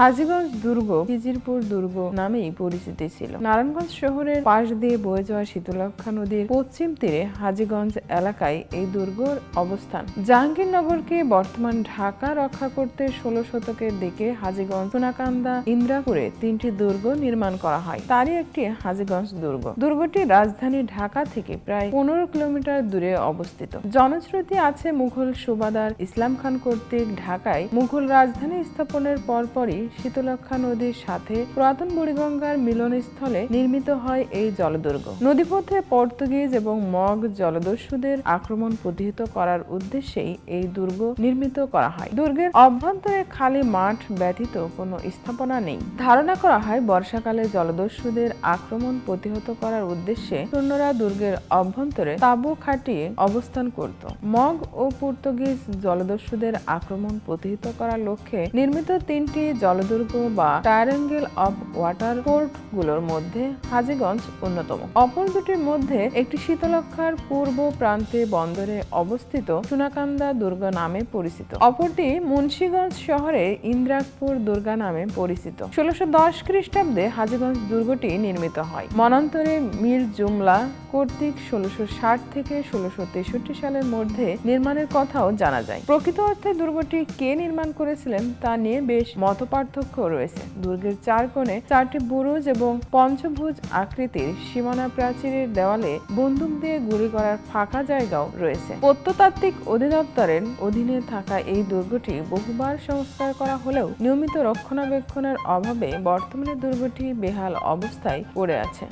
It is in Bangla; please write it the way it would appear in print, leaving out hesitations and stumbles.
হাজীগঞ্জ দুর্গ খিজিরপুর দুর্গ নামেই পরিচিতি ছিল। নারায়ণগঞ্জ শহরের পাশ দিয়ে বয়ে যাওয়া শীতলক্ষ্যা নদীর পশ্চিম তীরে হাজীগঞ্জ এলাকায় এই দুর্গের অবস্থান। জাহাঙ্গীরনগরকে বর্তমান ঢাকা রক্ষা করতে 16 শতকের দিকে হাজীগঞ্জ, সোনাকান্দা, ইন্দ্রাপুরে 3টি দুর্গ নির্মাণ করা হয়। তারই একটি হাজীগঞ্জ দুর্গ। দুর্গটি রাজধানী ঢাকা থেকে প্রায় 15 কিলোমিটার দূরে অবস্থিত। জনশ্রুতি আছে মুঘল সুবাদার ইসলাম খান কর্তৃক ঢাকায় মুঘল রাজধানী স্থাপনের পরপরই শীতলক্ষ্যা নদীর সাথে পুরাতন বুড়িগঙ্গার মিলনস্থলে নির্মিত হয় এই জলদুর্গ। নদীপথে পর্তুগিজ এবং মগ জলদস্যুদের আক্রমণ প্রতিহত করার উদ্দেশ্যেই এই দুর্গ নির্মিত করা হয়। দুর্গের অভ্যন্তরে খালি মাঠ ব্যতীত কোনো স্থাপনা নেই। ধারণা করা হয় বর্ষাকালে জলদস্যুদের আক্রমণ প্রতিহত করার উদ্দেশ্যে সৈন্যরা দুর্গের অভ্যন্তরে তাঁবু খাটিয়ে অবস্থান করত। মগ ও পর্তুগিজ জলদস্যুদের আক্রমণ প্রতিহত করার লক্ষ্যে নির্মিত 3টি জলদুর্গ বা ট্রায়াঙ্গেল অফ ওয়াটার ফোর্ট গুলোর মধ্যে হাজীগঞ্জ অন্যতম। অপর দুটির মধ্যে একটি শীতলক্ষ্যার পূর্ব প্রান্তে বন্দরে অবস্থিত সোনাকান্দা দুর্গ নামে পরিচিত, অপরটি মুন্সিগঞ্জ শহরের ইন্দ্রাপুর দুর্গ নামে পরিচিত। 1610 খ্রিস্টাব্দে হাজীগঞ্জ দুর্গটি নির্মিত হয়। মনান্তরে মীর জুমলা কর্তৃক 1660 থেকে 1663 সালের মধ্যে নির্মাণের কথাও জানা যায়। প্রকৃত অর্থে দুর্গটি কে নির্মাণ করেছিলেন তা নিয়ে বেশ মতপার্থক্য রয়েছে। দুর্গের 4 কোণে 4টি বুরুজ এবং পঞ্চভুজ আকৃতির সীমানা প্রাচীরের দেওয়ালে বন্দুক দিয়ে গুলি করার ফাঁকা জায়গাও রয়েছে। প্রত্নতাত্ত্বিক অধিদপ্তরের অধীনে থাকা এই দুর্গটি বহুবার সংস্কার করা হলেও নিয়মিত রক্ষণাবেক্ষণের অভাবে বর্তমানে দুর্গটি বেহাল অবস্থায় পড়ে আছে।